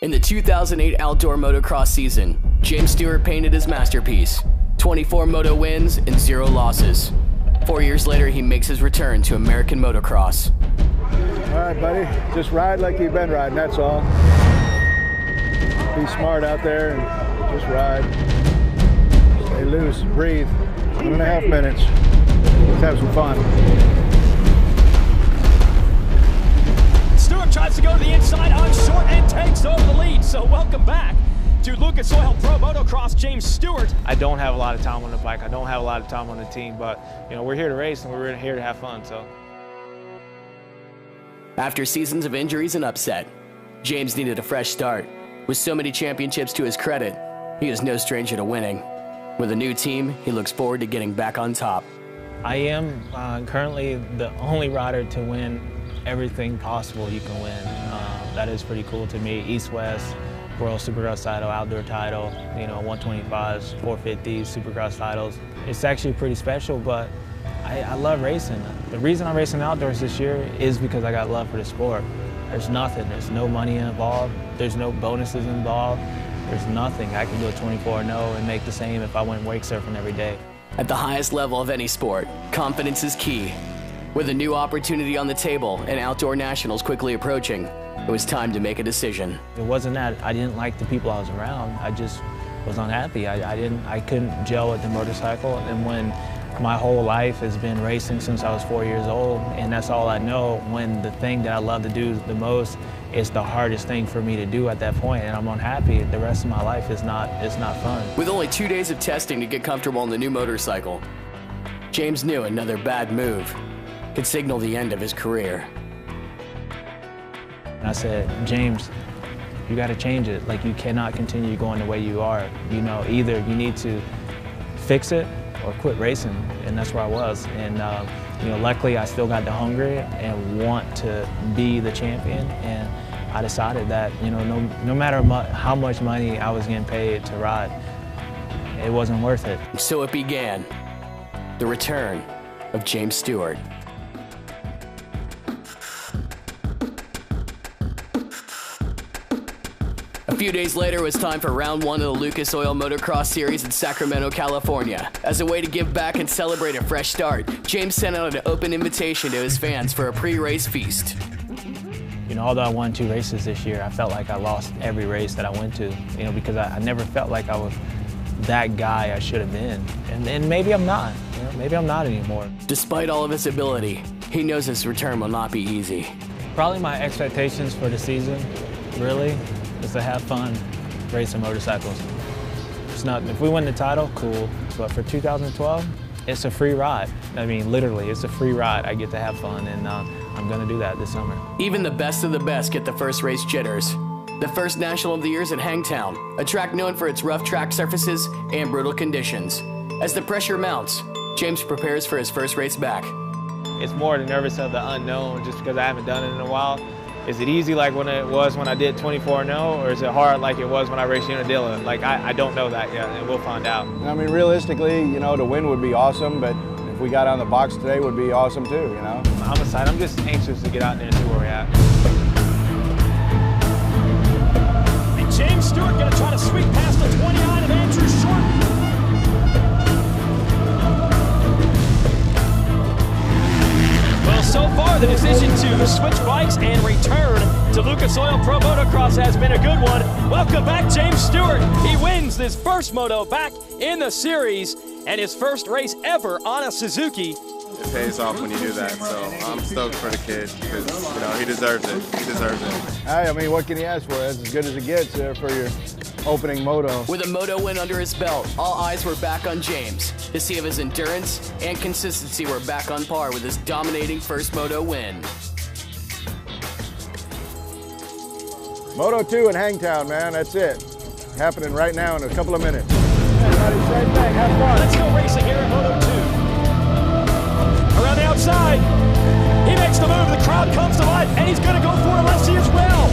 In the 2008 outdoor motocross season, James Stewart painted his masterpiece. 24 moto wins and 0 losses. 4 years later, he makes his return to American motocross. All right, buddy, just ride like you've been riding, that's all. Be smart out there and just ride. Stay loose, breathe. 1.5 minutes. Let's have some fun. Stewart tries to go to the inside on short and takes over the lead. So welcome back to Lucas Oil Pro Motocross, James Stewart. I don't have a lot of time on the bike. I don't have a lot of time on the team, but we're here to race and we're here to have fun. So. After seasons of injuries and upset, James needed a fresh start. With so many championships to his credit, he is no stranger to winning. With a new team, he looks forward to getting back on top. I am currently the only rider to win everything possible you can win. That is pretty cool to me. East-West, World Supercross title, outdoor title, 125s, 450s, Supercross titles. It's actually pretty special, but I love racing. The reason I'm racing outdoors this year is because I got love for the sport. There's nothing, there's no money involved, there's no bonuses involved, there's nothing. I can do a 24-0 and make the same if I went wake surfing every day. At the highest level of any sport, confidence is key. With a new opportunity on the table and outdoor nationals quickly approaching, it was time to make a decision. It wasn't that I didn't like the people I was around, I just was unhappy. I couldn't gel with the motorcycle, and when my whole life has been racing since I was 4 years old, and that's all I know. When the thing that I love to do the most is the hardest thing for me to do at that point, and I'm unhappy, the rest of my life is not fun. With only 2 days of testing to get comfortable on the new motorcycle, James knew another bad move could signal the end of his career. And I said, James, you got to change it. Like, you cannot continue going the way you are. Either you need to fix it or quit racing, and that's where I was. And luckily I still got the hunger and want to be the champion, and I decided that no matter how much money I was getting paid to ride, it wasn't worth it. So it began, the return of James Stewart. A few days later, it was time for round 1 of the Lucas Oil Motocross Series in Sacramento, California. As a way to give back and celebrate a fresh start, James sent out an open invitation to his fans for a pre-race feast. Although I won 2 races this year, I felt like I lost every race that I went to, because I never felt like I was that guy I should have been. And maybe I'm not, maybe I'm not anymore. Despite all of his ability, he knows his return will not be easy. Probably my expectations for the season, really, is to have fun racing motorcycles. It's not, if we win the title, cool, but for 2012, it's a free ride. I mean, literally, it's a free ride. I get to have fun, and I'm gonna do that this summer. Even the best of the best get the first race jitters. The first national of the year is at Hangtown, a track known for its rough track surfaces and brutal conditions. As the pressure mounts, James prepares for his first race back. It's more the nervous of the unknown, just because I haven't done it in a while. Is it easy like when it was when I did 24-0, or is it hard like it was when I raced Unadilla? Like, I don't know that yet, and we'll find out. I mean, realistically, to win would be awesome, but if we got on the box today, would be awesome too, I'm excited. I'm just anxious to get out there and see where we're at. And James Stewart going to try to sweep past the 29 of Andrew Short. Well, so far the decision to switch bikes and return to Lucas Oil Pro Motocross has been a good one. Welcome back, James Stewart. He wins his first moto back in the series and his first race ever on a Suzuki. It pays off when you do that, so I'm stoked for the kid because he deserves it. He deserves it. Hey, I mean, what can you ask for? That's as good as it gets for your opening moto. With a moto win under his belt, all eyes were back on James to see if his endurance and consistency were back on par with his dominating first moto win. Moto 2 in Hangtown, man, that's it. Happening right now in a couple of minutes. Everybody, same thing, have fun. Let's go racing here in Moto 2. Around the outside, he makes the move, the crowd comes to life, and he's going to go for a lefty as well.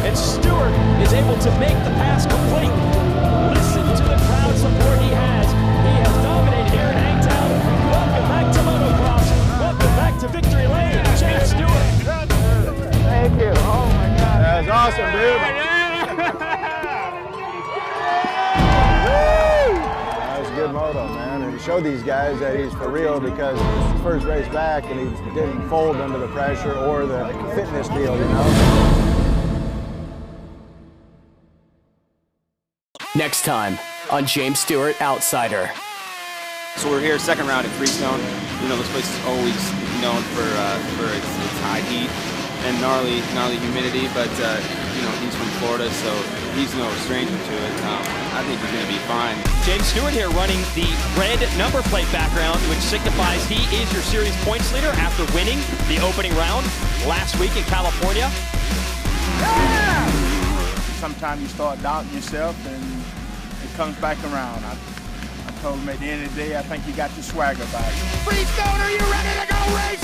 And Stewart is able to make the pass complete. Listen to the crowd support he has. He has dominated here in Hangtown. Welcome back to motocross. Welcome back to Victory Lane, James Stewart. Thank you. Oh my God. That was awesome, dude. show these guys that he's for real, because it's his first race back and he didn't fold under the pressure or the fitness deal, you know. Next time on James Stewart Outsider. So we're here, second round at Freestone. You know, this place is always known for its high heat and gnarly humidity, but you know, he's from Florida, so he's no stranger to it. I think he's going to be fine. James Stewart here running the red number plate background, which signifies he is your series points leader after winning the opening round last week in California. Yeah! Sometimes you start doubting yourself and it comes back around. I told him at the end of the day, I think you got your swagger back. Freestone, are you ready to go race?